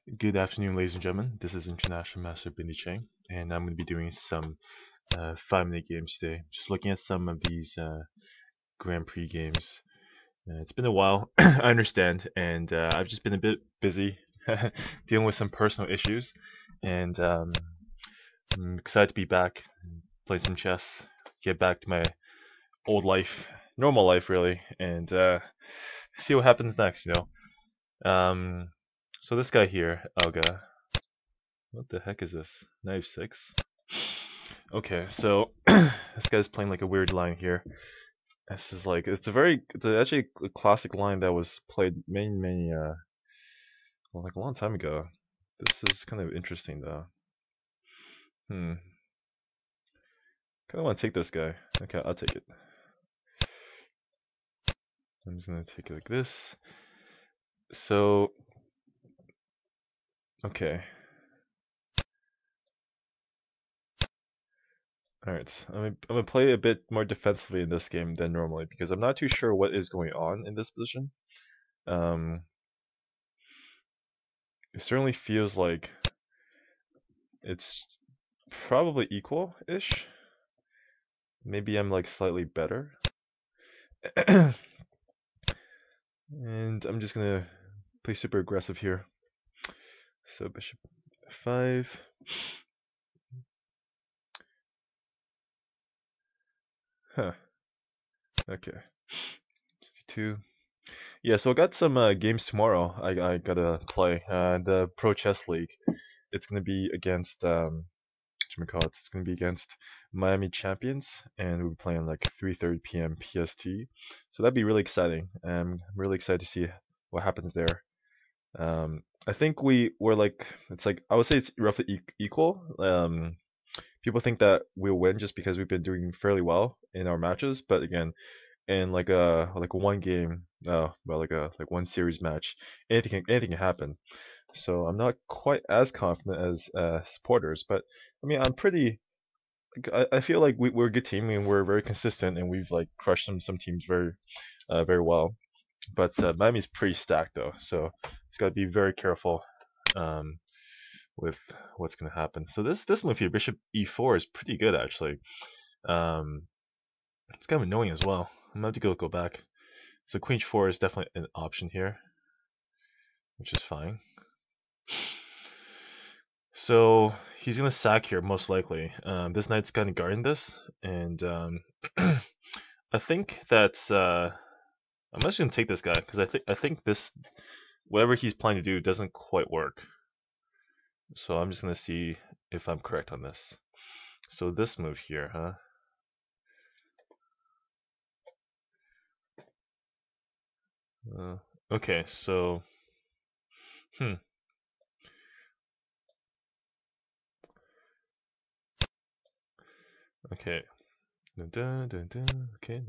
Good afternoon, ladies and gentlemen. This is International Master Bindy Chang, and I'm going to be doing some 5-minute games today. Just looking at some of these Grand Prix games. It's been a while, I understand, and I've just been a bit busy dealing with some personal issues, and I'm excited to be back, play some chess, get back to my old life, normal life really, and see what happens next, you know. So this guy here, Alga. What the heck is this? Knife 6? Okay, so this guy's playing like a weird line here. This is like it's actually a classic line that was played many well, like a long time ago. This is kind of interesting though. Hmm. Kind of want to take this guy. Okay, I'll take it. I'm just gonna take it like this. So okay. Alright, I'm gonna play a bit more defensively in this game than normally because I'm not too sure what is going on in this position. Um, it certainly feels like it's probably equal-ish. Maybe I'm like slightly better. And I'm just gonna play super aggressive here. So bishop 5. Huh. Okay. 62. Yeah, so I got some games tomorrow. I gotta play. The Pro Chess League. It's gonna be against whatchamacallit, it's gonna be against Miami Champions, and we'll be playing like 3:30 p.m. PST. So that'd be really exciting. I'm really excited to see what happens there. I think we're like it's like I would say it's roughly equal. People think that we'll win just because we've been doing fairly well in our matches, but again, in like one game, well like one series match, anything can happen. So I'm not quite as confident as supporters, but I mean I'm pretty. I feel like we're a good team and we're very consistent and we've like crushed some teams very well. But Miami's pretty stacked though, so it's got to be very careful um, with what's going to happen. So this move here, Bishop E4, is pretty good actually. Um, it's kind of annoying as well. I'm gonna have to go back. So Queen H4 is definitely an option here, which is fine. So he's gonna sack here most likely. This knight's kind of guarding this, and I think that's I'm just gonna take this guy because I think this whatever he's planning to do doesn't quite work. So I'm just gonna see if I'm correct on this. So this move here, huh? Okay, so hmm. Okay. Dun, dun, dun, dun. Okay.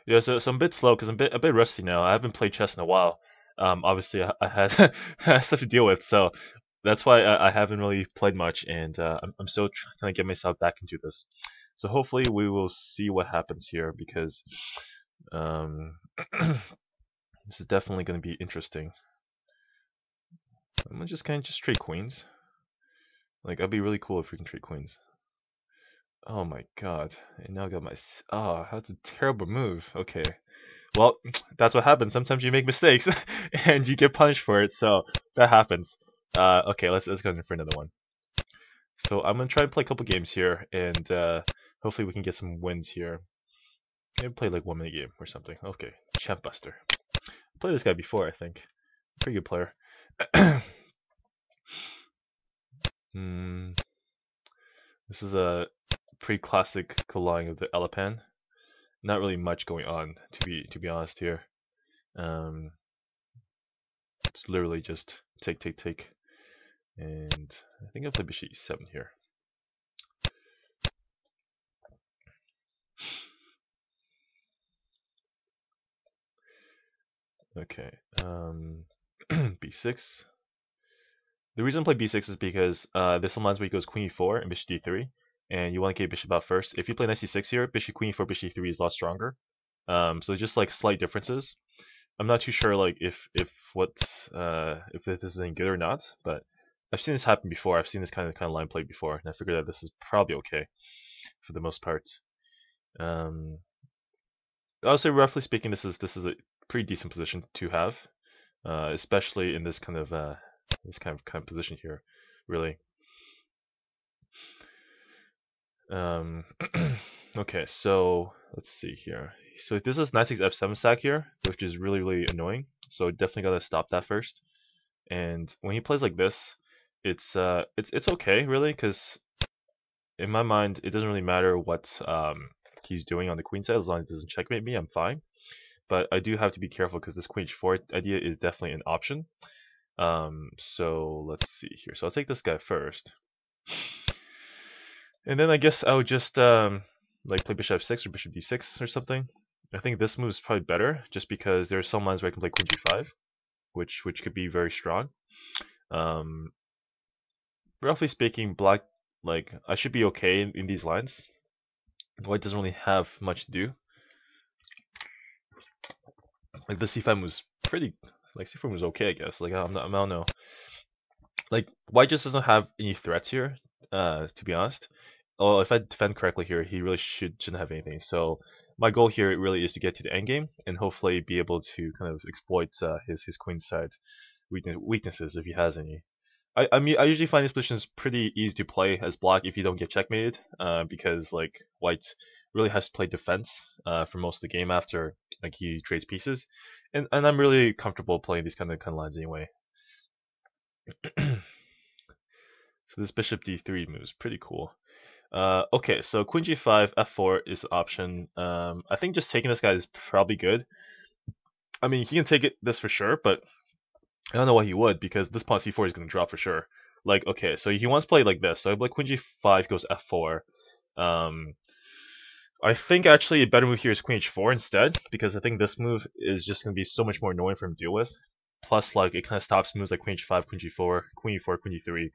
Yeah, so I'm a bit slow because I'm a bit rusty now. I haven't played chess in a while. Obviously I had had stuff to deal with, so that's why I haven't really played much, and I'm still trying to get myself back into this. So hopefully we will see what happens here because um, this is definitely going to be interesting. I'm gonna just kind of just trade queens. Like, that'd be really cool if we can trade queens. Oh my god. And now I got my... Oh, that's a terrible move. Okay. Well, that's what happens. Sometimes you make mistakes and you get punished for it, so that happens. Okay, let's go in for another one. So I'm gonna try and play a couple games here, and hopefully we can get some wins here. Maybe play like 1 minute game or something. Okay, Champ Buster. Played this guy before, I think. Pretty good player. Hmm. This is a pretty classic colliding of the Elepan. Not really much going on, to be honest here. Um, it's literally just take, and I think I'll play bishop e7 here. Okay, b6. The reason I play b6 is because this allows where he goes queen e4 and bishop d3, and you want to get bishop out first. If you play knight c6 here, bishop queen e4, bishop e3 is a lot stronger. So just like slight differences. I'm not too sure like if this is any good or not, but I've seen this happen before. I've seen this kind of line played before, and I figured that this is probably okay for the most part. Um, I would say roughly speaking, this is a pretty decent position to have, especially in this kind of position here, really. Um, okay, so let's see here. So this is knight takes f7 stack here, which is really annoying. So definitely gotta stop that first. And when he plays like this, it's okay really, because in my mind it doesn't really matter what he's doing on the queen side as long as it doesn't checkmate me. I'm fine. But I do have to be careful because this queen h4 idea is definitely an option. So let's see here. So I'll take this guy first. And then I guess I would just like play bishop f6 or bishop d6 or something. I think this move is probably better just because there's some lines where I can play queen g5, which could be very strong. Um, roughly speaking, black, like I should be okay in these lines. White doesn't really have much to do. Like the c5 was pretty, like c4 was okay, I guess. Like I don't know. Like white just doesn't have any threats here, to be honest. Oh, if I defend correctly here, he really shouldn't have anything. So my goal here really is to get to the endgame and hopefully be able to kind of exploit his queen side weaknesses if he has any. I mean I usually find these positions pretty easy to play as black if you don't get checkmated, because like white really has to play defense for most of the game after like he trades pieces, and I'm really comfortable playing these kind of lines anyway. So this bishop d3 move is pretty cool. Okay, so queen g5, f4 is the option. I think just taking this guy is probably good. I mean, he can take this for sure, but I don't know why he would, because this pawn c4 is going to drop for sure. Like, okay, so he wants to play like this. So like queen g5 goes f4. I think actually a better move here is queen h4 instead, because I think this move is just going to be so much more annoying for him to deal with. Plus, like, it kind of stops moves like queen h5, queen g4, queen e4, queen e3.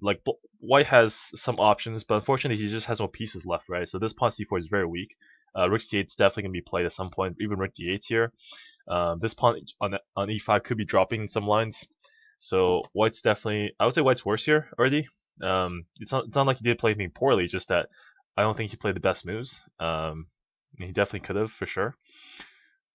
Like, white has some options, but unfortunately he just has no pieces left, right? So this pawn c4 is very weak. Rook c8 is definitely going to be played at some point, even rook d8 here. This pawn on e5 could be dropping some lines. So white's definitely, I would say white's worse here already. It's not like he did play anything poorly, just that I don't think he played the best moves. He definitely could have for sure.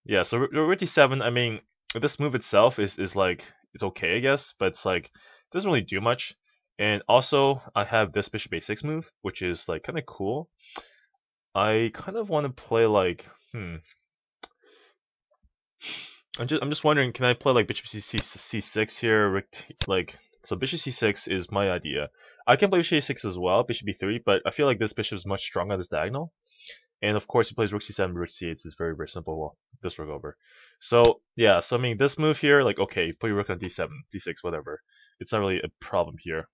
Yeah, so rook d7. I mean, this move itself is like it's okay, I guess, but it's like it doesn't really do much. And also, I have this bishop a6 move, which is like kind of cool. I kind of want to play like I'm just wondering, can I play like bishop c6 here? Like, so bishop c6 is my idea. I can play bishop a6 as well, bishop b3, but I feel like this bishop is much stronger on this diagonal. And of course, he plays rook c7, rook c8. It's very simple. Well, this rook over. So yeah, so I mean, this move here, like, okay, put your rook on d7, d6, whatever. It's not really a problem here.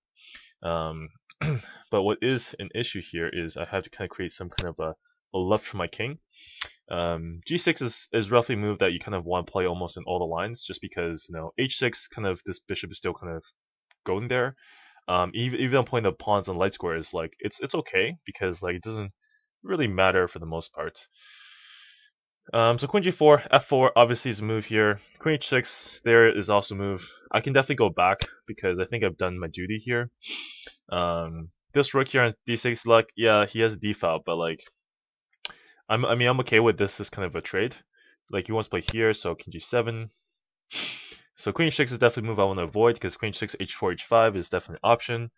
But what is an issue here is I have to kind of create some kind of a left for my king. G6 is roughly a move that you kind of want to play almost in all the lines, just because, you know, H6 kind of, this bishop is still kind of going there. Even though playing the pawns on light squares, like it's okay because like it doesn't really matter for the most part. So queen g4, f4 obviously is a move here. Queen h6 there is also a move. I can definitely go back because I think I've done my duty here. This rook here on d6, like yeah, he has a d-file, but like I'm okay with this kind of a trade. Like he wants to play here, so king g7. So queen h6 is definitely a move I want to avoid because queen h6, h4, h5 is definitely an option.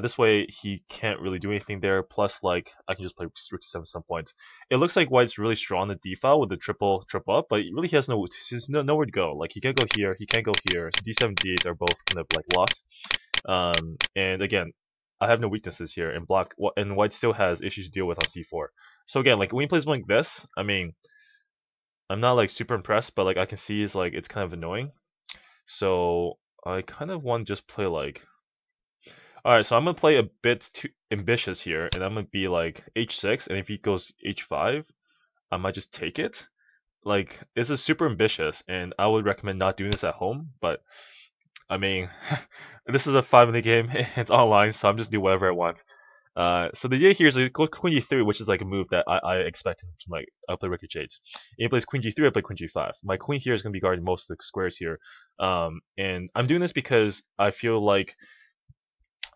This way he can't really do anything there. Plus, like I can just play rook c7 at some point. It looks like white's really strong on the d-file with the triple up, but really he has nowhere to go. Like he can't go here, he can't go here. d7, d8 are both kind of like locked. And again, I have no weaknesses here, and white still has issues to deal with on c4. So again, like when he plays something like this, I mean, I'm not like super impressed, but like I can see is like it's kind of annoying. So I kind of want to just play like, alright, so I'm gonna play a bit too ambitious here, and I'm gonna be like h6, and if he goes h5, I might just take it. Like this is super ambitious, and I would recommend not doing this at home, but I mean, this is a 5-minute game. It's online, so I'm just doing whatever I want. So the idea here is go queen g3, which is like a move that I expect him to like. I play Ricky Jades. He plays queen g3, I play queen g5. My queen here is going to be guarding most of the squares here. And I'm doing this because I feel like,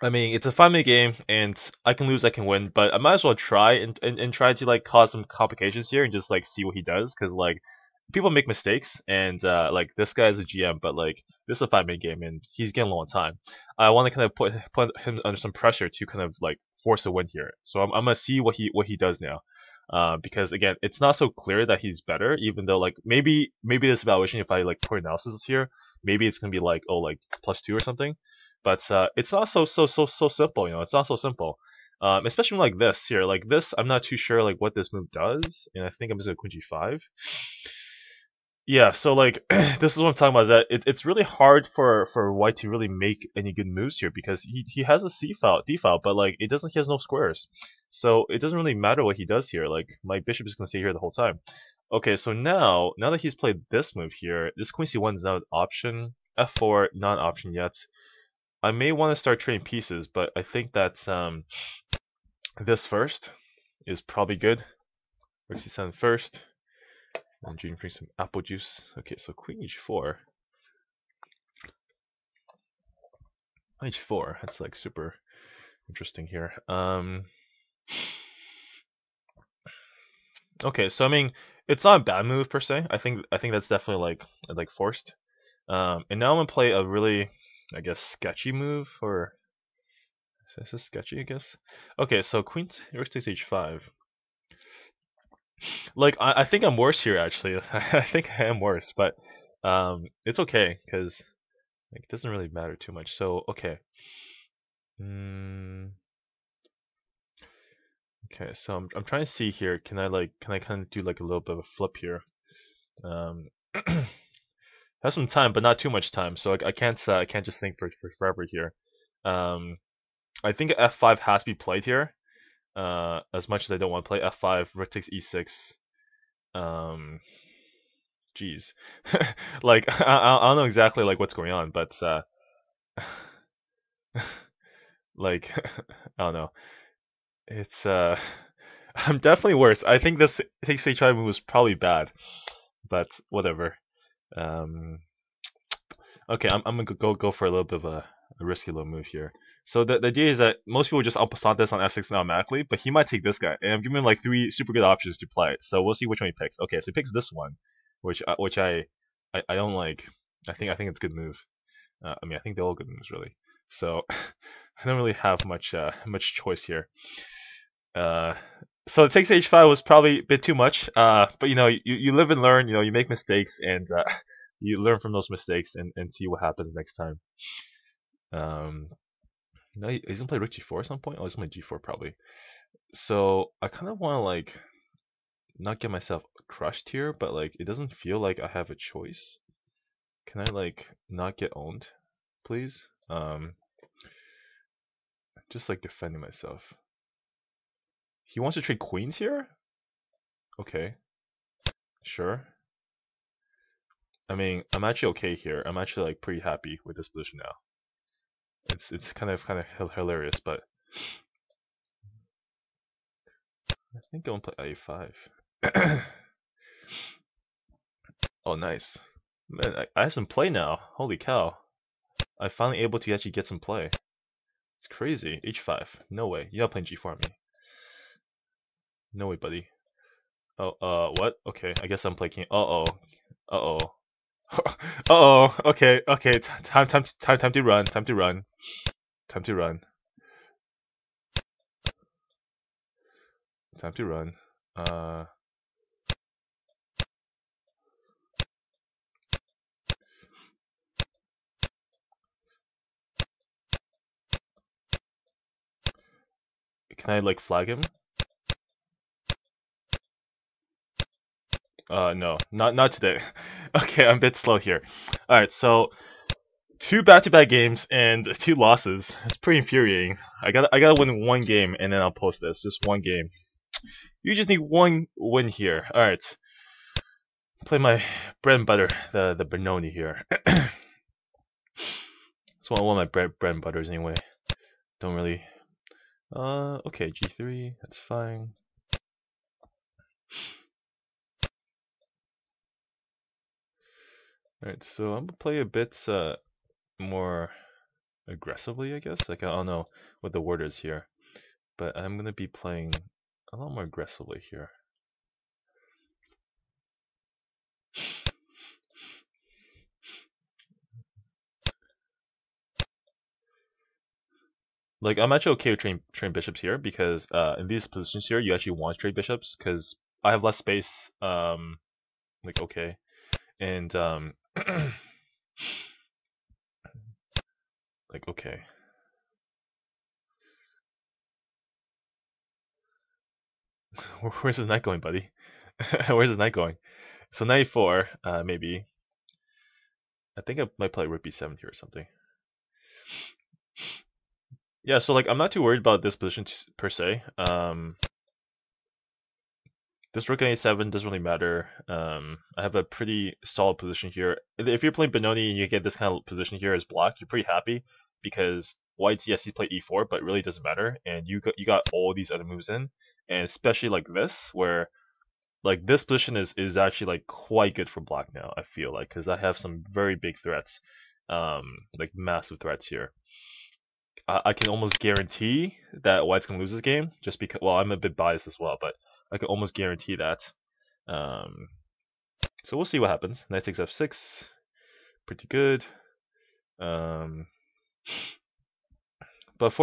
I mean, it's a 5-minute game, and I can lose, I can win, but I might as well try and try to like cause some complications here and just like see what he does, because like people make mistakes, and like this guy is a GM, but like this is a 5-minute game, and he's getting low on time. I want to kind of put him under some pressure to kind of like force a win here. So I'm gonna see what he does now, because again, it's not so clear that he's better, even though like maybe this evaluation, if I like put analysis here, maybe it's gonna be like, oh, like +2 or something. But it's not so simple, you know. It's not so simple, especially like this here. Like this, I'm not too sure like what this move does, and I think I'm just gonna queen g5. Yeah, so like this is what I'm talking about. Is that it's really hard for White to really make any good moves here, because he has a C file, D file, but like it doesn't. He has no squares, so it doesn't really matter what he does here. Like my bishop is gonna stay here the whole time. Okay, so now that he's played this move here, this queen c1 is now an option. F4 not an option yet. I may want to start trading pieces, but I think that this first is probably good. Rook c7 first, and drink some apple juice. Okay, so queen h4. H4, that's like super interesting here. Okay, so I mean, it's not a bad move per se. I think that's definitely like forced. And now I'm gonna play a really, I guess, sketchy move, or is this sketchy? I guess. Okay, so queen rook takes h5. Like I think I'm worse here actually. I think I am worse, but it's okay because like, it doesn't really matter too much. So okay. Okay, so I'm trying to see here. Can I kind of do like a little bit of a flip here? Have some time, but not too much time. So I can't just think for forever here. I think f5 has to be played here. As much as I don't want to play f5, rook takes e6. Jeez, like I don't know exactly like what's going on, but like I don't know. It's I'm definitely worse. I think this takes h5 move was probably bad, but whatever. Okay, I'm gonna go for a little bit of a risky little move here. So the idea is that most people just outpassant this on f6 automatically, but he might take this guy, and I'm giving him like 3 super good options to play. So we'll see which one he picks. Okay, so he picks this one, which I don't like. I think it's a good move. I mean, I think they're all good moves really. So I don't really have much choice here. So it takes h5 was probably a bit too much. But you know, you live and learn. You know, you make mistakes, and you learn from those mistakes and see what happens next time. No, he's gonna play rook g4 at some point. Oh, he's gonna play g4 probably. So I kind of want to like not get myself crushed here, but like it doesn't feel like I have a choice. Can I like not get owned, please? Just like defending myself. He wants to trade queens here? Okay. Sure. I mean, I'm actually okay here. I'm actually like pretty happy with this position now. It's kind of hilarious, but I think I'm gonna play a5. Oh, nice. Man, I have some play now. Holy cow. I'm finally able to actually get some play. It's crazy. H5. No way. You're not playing G4 on me. No way, buddy. Oh, what? Okay, I guess I'm playing king. Uh-oh. Uh-oh. Uh-oh. Okay. Time to run. Time to run. Time to run. Time to run. Can I like flag him? No, not today. Okay, I'm a bit slow here. Alright, so 2 back-to-back games and 2 losses. It's pretty infuriating. I gotta win 1 game and then I'll post this. Just 1 game. You just need 1 win here. Alright. Play my bread and butter, the Benoni here. It's one of my bread and butters anyway. Don't really Okay, g3, that's fine. Alright, so I'm gonna play a bit more aggressively, I guess. Like, I don't know what the word is here, but I'm gonna be playing a lot more aggressively here. Like, I'm actually okay with train bishops here because in these positions here, you actually want to trade bishops because I have less space. Like, okay, and like, okay. Where's his knight going, buddy? Where's his knight going? So knight 4, maybe. I think I might play rook b7 here or something. Yeah, so like I'm not too worried about this position per se. This rook on a7 doesn't really matter. I have a pretty solid position here. If you're playing Benoni and you get this kind of position here as block, you're pretty happy because white's, yes, he played e4, but it really doesn't matter. And you got all these other moves in, and especially like this, where like this position is actually like quite good for black now. I feel like because I have some very big threats, like massive threats here. I can almost guarantee that White's gonna lose this game just because. Well, I'm a bit biased as well, but I can almost guarantee that. Um, so we'll see what happens. Knight takes f6, pretty good. Um, but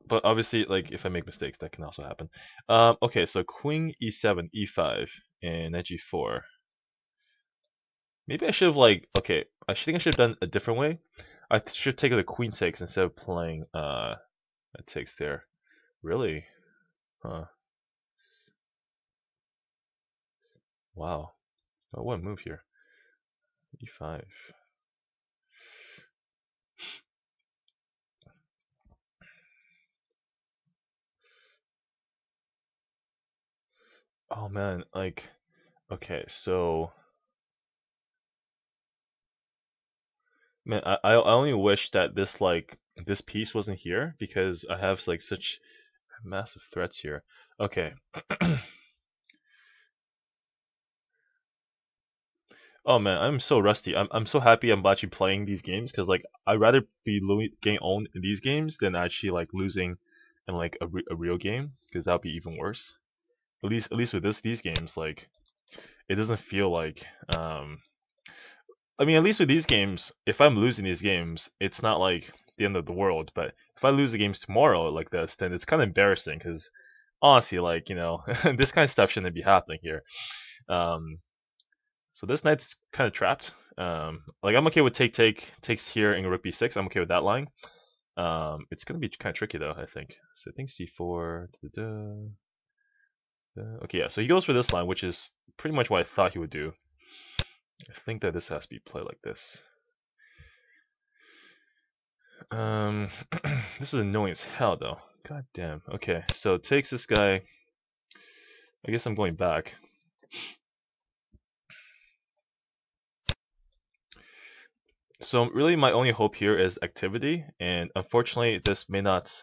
but obviously, like if I make mistakes, that can also happen. Okay, so queen e7, e5, and knight g4. Maybe I should have like okay. I should have done a different way. I should have taken the queen takes instead of playing that takes there. Really? Huh. Wow. Oh, what a move here. E5. Oh man, like okay, so man, I only wish that this piece wasn't here because I have like such massive threats here. Okay. Oh man, I'm so rusty. I'm so happy I'm actually playing these games because like I'd rather be getting owned in these games than actually like losing in like a real game because that'd be even worse. At least with these games, like it doesn't feel like I mean, at least with these games, if I'm losing these games, it's not like the end of the world. But if I lose the games tomorrow like this, then it's kind of embarrassing because honestly, like this kind of stuff shouldn't be happening here. Um, so this knight's kind of trapped. Like I'm okay with takes here in rook b6. I'm okay with that line. It's gonna be kind of tricky though, I think. So I think c4. Okay, yeah. So he goes for this line, which is pretty much what I thought he would do. I think that this has to be played like this. This is annoying as hell though. God damn. Okay, so it takes this guy. I guess I'm going back. So really, my only hope here is activity, and unfortunately, this may not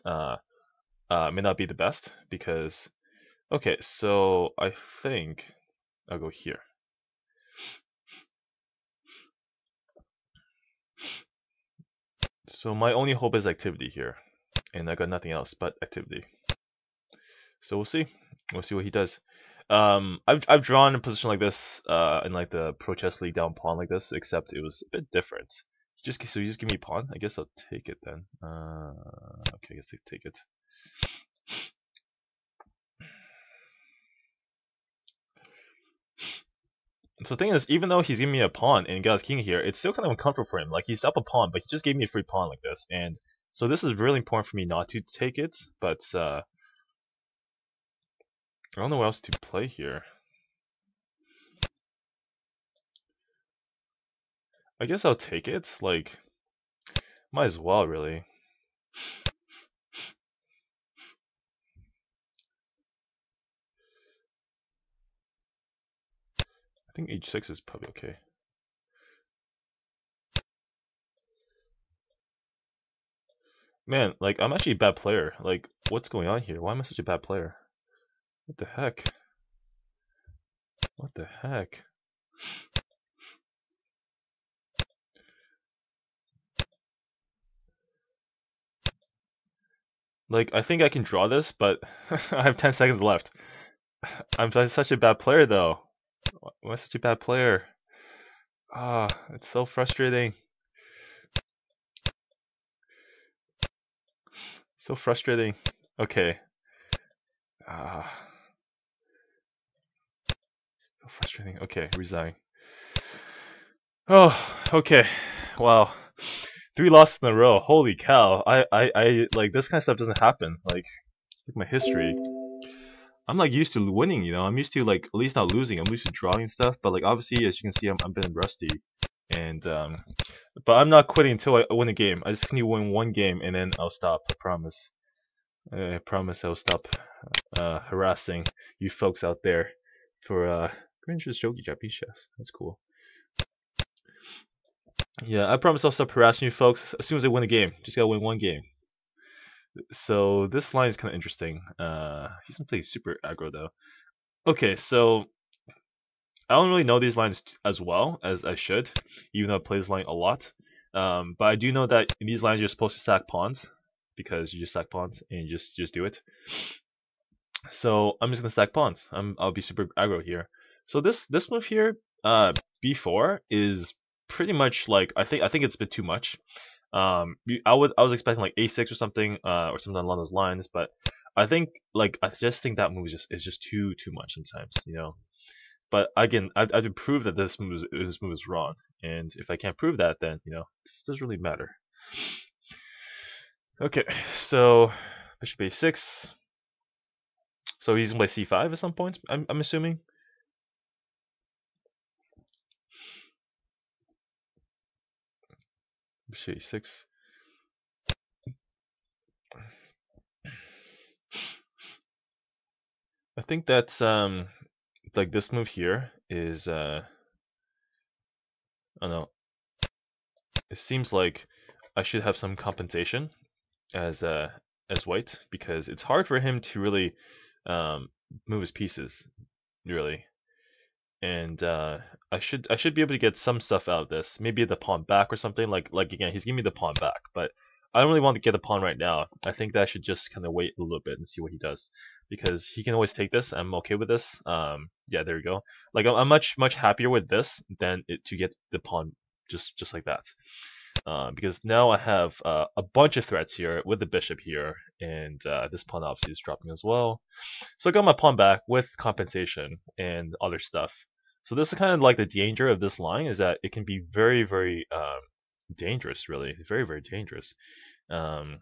be the best because. Okay, so I think I'll go here. So my only hope is activity here, and I got nothing else but activity. So we'll see. We'll see what he does. I've drawn a position like this in like the Pro Chess League down pawn like this, except it was a bit different. So you just give me pawn. I guess I'll take it then. Okay, I guess I take it. So the thing is, even though he's giving me a pawn and got his king here, it's still kind of uncomfortable for him. Like he's up a pawn, but he just gave me a free pawn like this, and so this is really important for me not to take it. But I don't know what else to play here. I guess I'll take it. Like, might as well, really. I think h6 is probably okay. Man, like, I'm actually a bad player. Like, what's going on here? Why am I such a bad player? What the heck? What the heck? Like, I think I can draw this, but I have 10 seconds left. I'm such a bad player, though. Why am I such a bad player? Ah, it's so frustrating. So frustrating. Okay. Ah, so frustrating. Okay, resign. Oh, okay. Wow. 3 losses in a row. Holy cow. Like, this kind of stuff doesn't happen. Like, it's like my history. I'm like used to winning, you know. I'm used to like at least not losing. I'm used to drawing stuff, but like obviously, as you can see, I'm been rusty, and but I'm not quitting until I win a game. I just need to win one game, and then I'll stop. I promise. I promise I'll stop harassing you folks out there for Grinch's Jogi Japanese chess. That's cool. Yeah, I promise I'll stop harassing you folks as soon as I win a game. Just gotta win one game. So this line is kind of interesting. He's gonna play super aggro though. Okay, so I don't really know these lines as well as I should, even though I play this line a lot. But I do know that in these lines you're supposed to sack pawns because you just sack pawns and you just do it. So I'm just gonna stack pawns. I'll be super aggro here. So this move here, B4 is pretty much like I think it's a bit too much. I was expecting like A6 or something along those lines, but I just think that move is just too much sometimes, you know. But again, I have to prove that this move is wrong, and if I can't prove that, then you know this doesn't really matter. Okay, so bishop A6. So he's gonna play C5 at some point. I'm assuming. Bishop A6. I think that's like this move here is I don't know. It seems like I should have some compensation as uh as white because it's hard for him to really um move his pieces really. And I should be able to get some stuff out of this. Maybe the pawn back or something. Like again, he's giving me the pawn back, but I don't really want to get the pawn right now. I think that I should just kind of wait a little bit and see what he does, because he can always take this. I'm okay with this. Yeah, there we go. Like I'm much happier with this than to get the pawn just like that. Because now I have a bunch of threats here with the bishop here, and this pawn obviously is dropping as well. So I got my pawn back with compensation and other stuff. So this is kind of like the danger of this line is that it can be very dangerous, really, very dangerous. Um,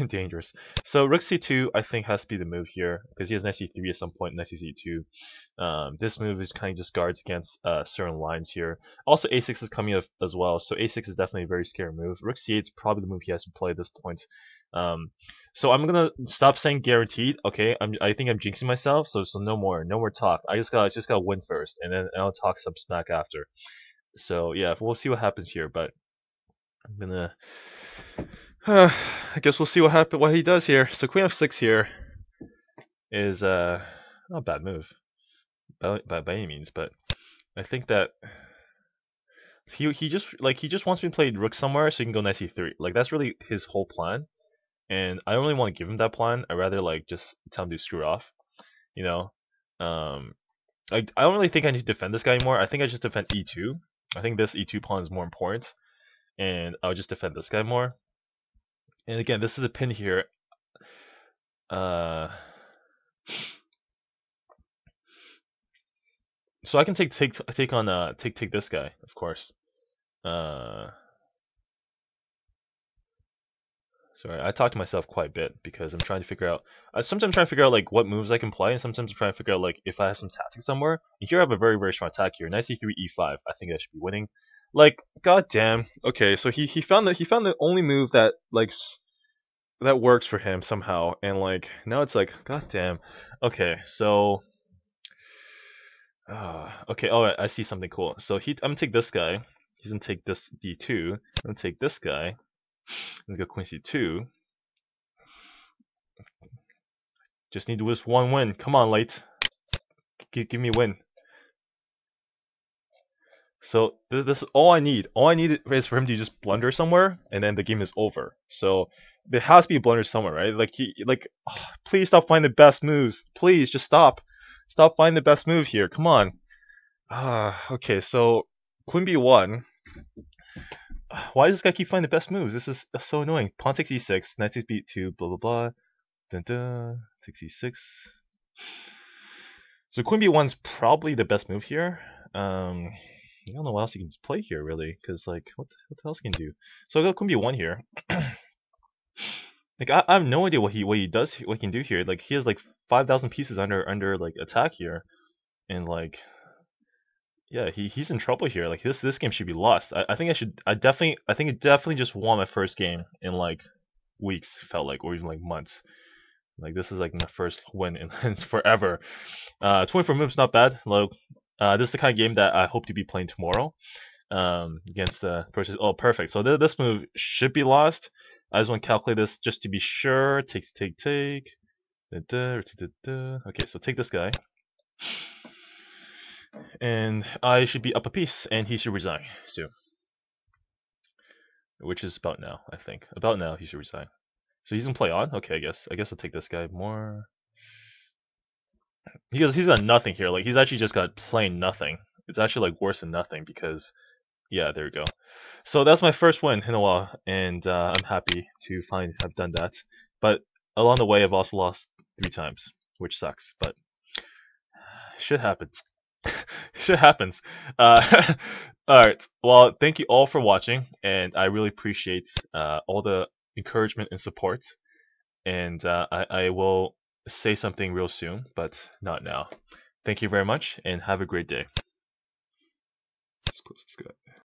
dangerous. So rook c2 I think has to be the move here because he has knight c3 at some point, knight c2. This move is kind of just guards against certain lines here. Also a6 is coming up as well, so a6 is definitely a very scary move. Rook c8 is probably the move he has to play at this point. So I'm gonna stop saying guaranteed. Okay, I think I'm jinxing myself. So no more talk. I just gotta win first, and then I'll talk some smack after. So yeah, we'll see what happens here, but I'm gonna. I guess we'll see what he does here. So queen f6 here is not a bad move by any means, but I think that he just wants me to play rook somewhere so he can go knight c3. Like that's really his whole plan, and I don't really want to give him that plan. I rather like just tell him to screw off, you know. Um, I don't really think I need to defend this guy anymore. I think I just defend e2. I think this e2 pawn is more important, and I'll just defend this guy more. And again, this is a pin here. Uh, so I can take this guy, of course. Uh, Sorry, I talk to myself quite a bit because I'm trying to figure out. I sometimes trying to figure out like what moves I can play, and sometimes I'm trying to figure out like if I have some tactics somewhere. And here I have a very strong attack here. Knight c3 e5. I think I should be winning. Like, goddamn. Okay, so he found the only move that that works for him somehow, and like now it's like goddamn. Okay, so okay. Oh, I see something cool. So I'm gonna take this guy. He's gonna take this d2. I'm gonna take this guy. Let's go queen c2. Just need to just one win. Come on, late. Give me a win. So this is all I need. All I need is for him to just blunder somewhere, and then the game is over. So there has to be a blunder somewhere, right? Please stop finding the best moves. Please just stop. Stop finding the best move here. Come on. Okay. So queen b1. Why does this guy keep finding the best moves? This is so annoying. Pawn takes e6, knight takes b2, blah blah blah. Dun dun. Takes e6. So queen b1's probably the best move here. I don't know what else he can play here really, because like what else can he do? So I got queen b1 here. Like I have no idea what he does, what he can do here. Like he has like 5,000 pieces under like attack here, and like yeah, he's in trouble here. Like this game should be lost. I think I definitely just won my first game in like weeks, felt like, or even like months. Like this is like my first win in forever. 24 moves, not bad. Low. This is the kind of game that I hope to be playing tomorrow. Against the person. Oh, perfect. So this move should be lost. I just want to calculate this just to be sure. Take. Okay, so take this guy. And I should be up a piece, and he should resign soon. Which is about now, I think. About now, he should resign. So he's gonna play on? Okay, I guess I'll take this guy more. He's got nothing here. Like he's actually just got plain nothing. It's actually like worse than nothing because, yeah, there we go. So that's my first win in a while, and I'm happy to finally have done that. But along the way, I've also lost 3 times, which sucks. But shit happens. Shit happens. Alright. Well, thank you all for watching, and I really appreciate all the encouragement and support. And I will say something real soon, but not now. Thank you very much, and have a great day. Let's close this guy.